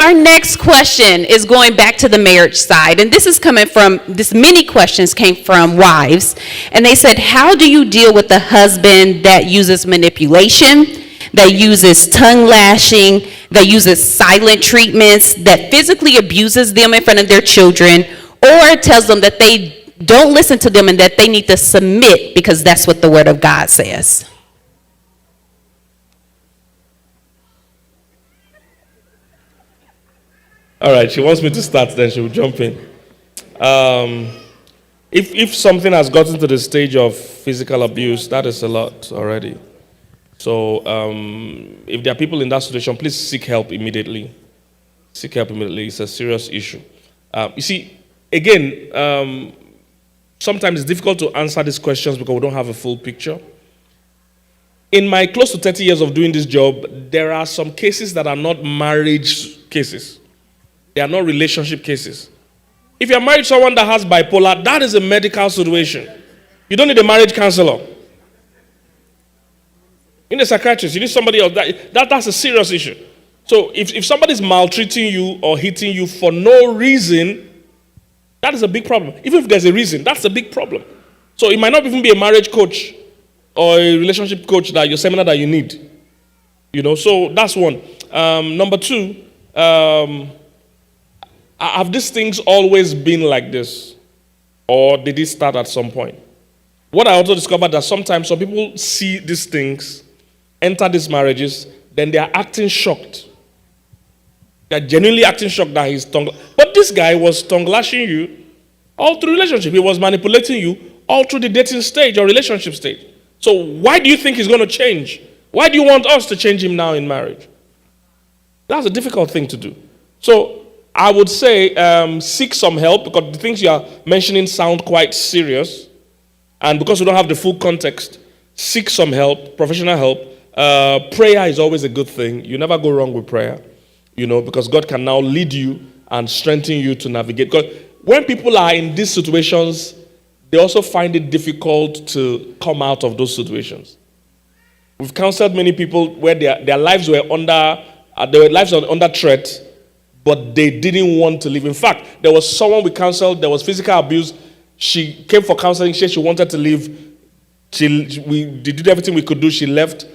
our next question is going back to the marriage side. And this is coming from, many questions came from wives. And they said, how do you deal with the husband that uses manipulation, that uses tongue lashing, that uses silent treatments, that physically abuses them in front of their children, or tells them that they don't listen to them and that they need to submit because that's what the Word of God says? All right, she wants me to start, then she will jump in. If something has gotten to the stage of physical abuse, that is a lot already. So if there are people in that situation, please seek help immediately. Seek help immediately. It's a serious issue. You see, again, sometimes it's difficult to answer these questions because we don't have a full picture. In my close to 30 years of doing this job, there are some cases that are not marriage cases. They are not relationship cases. If you're married to someone that has bipolar, that is a medical situation. You don't need a marriage counselor. You need a psychiatrist. You need somebody else. That's a serious issue. So if somebody's maltreating you or hitting you for no reason, that is a big problem. Even if there's a reason, that's a big problem. So it might not even be a marriage coach or a relationship coach that your seminar that you need. So that's one. Number two, have these things always been like this? Or did it start at some point? What I also discovered that sometimes some people see these things, enter these marriages, then they are acting shocked. They're genuinely acting shocked that he's tongue. But this guy was tongue lashing you all through relationship. He was manipulating you all through the dating stage or relationship stage. So why do you think he's going to change? Why do you want us to change him now in marriage? That's a difficult thing to do. So I would say seek some help because the things you are mentioning sound quite serious. And because we don't have the full context, seek some help, professional help. Prayer is always a good thing. You never go wrong with prayer, because God can now lead you and strengthen you to navigate. Because when people are in these situations, they also find it difficult to come out of those situations. We've counseled many people where their lives were under threat, but they didn't want to leave. In fact, there was someone we counseled, there was physical abuse. She came for counseling, she wanted to leave. We did everything we could do, she left.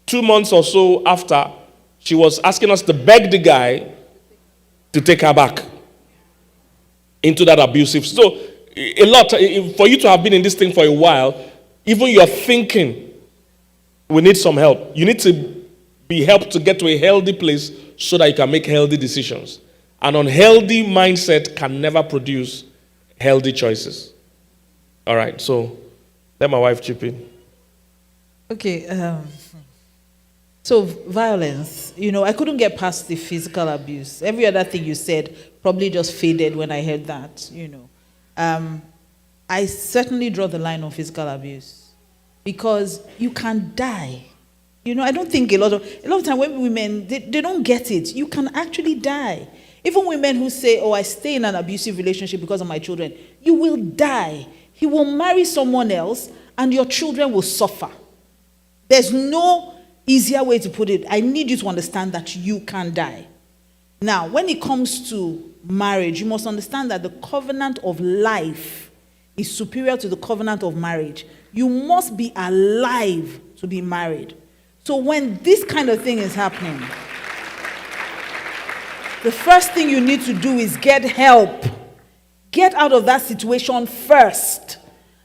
2 months or so after, she was asking us to beg the guy to take her back into that abusive. So, a lot, for you to have been in this thing for a while, even your thinking, we need some help. You need to be helped to get to a healthy place so that you can make healthy decisions. An unhealthy mindset can never produce healthy choices. All right, so let my wife chip in. Okay, so violence, I couldn't get past the physical abuse. Every other thing you said probably just faded when I heard that, I certainly draw the line on physical abuse because you can die. I don't think a lot of time when women, they don't get it. You can actually die. Even women who say, I stay in an abusive relationship because of my children, you will die. He will marry someone else and your children will suffer. There's no easier way to put it. I need you to understand that you can die. Now, when it comes to marriage, you must understand that the covenant of life is superior to the covenant of marriage. You must be alive to be married. So when this kind of thing is happening, the first thing you need to do is get help. Get out of that situation first.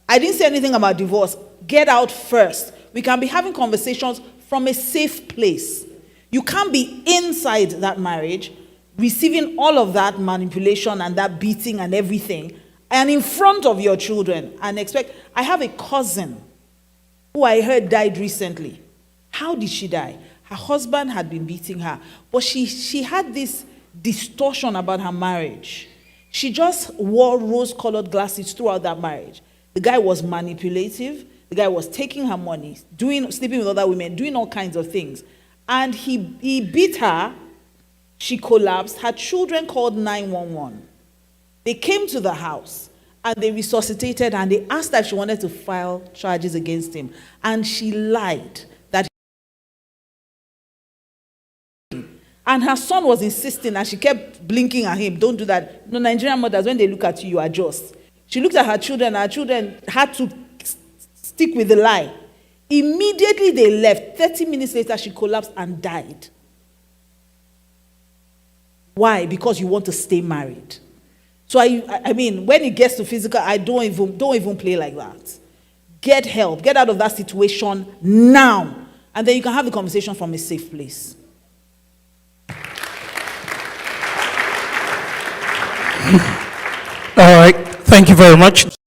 I didn't say anything about divorce. Get out first. We can be having conversations from a safe place. You can't be inside that marriage, receiving all of that manipulation and that beating and everything, and in front of your children, and expect. I have a cousin who I heard died recently. How did she die? Her husband had been beating her, but she had this distortion about her marriage. She just wore rose-colored glasses throughout that marriage. The guy was manipulative. The guy was taking her money, sleeping with other women, doing all kinds of things. And he beat her. She collapsed. Her children called 911. They came to the house and they resuscitated and they asked her if she wanted to file charges against him. And she lied. And her son was insisting, and she kept blinking at him. Don't do that. No, Nigerian mothers, when they look at you, you adjust. She looked at her children. Her children had to stick with the lie. Immediately they left. 30 minutes later, she collapsed and died. Why? Because you want to stay married. So I mean, when it gets to physical, I don't even play like that. Get help. Get out of that situation now. And then you can have the conversation from a safe place. All right. Thank you very much.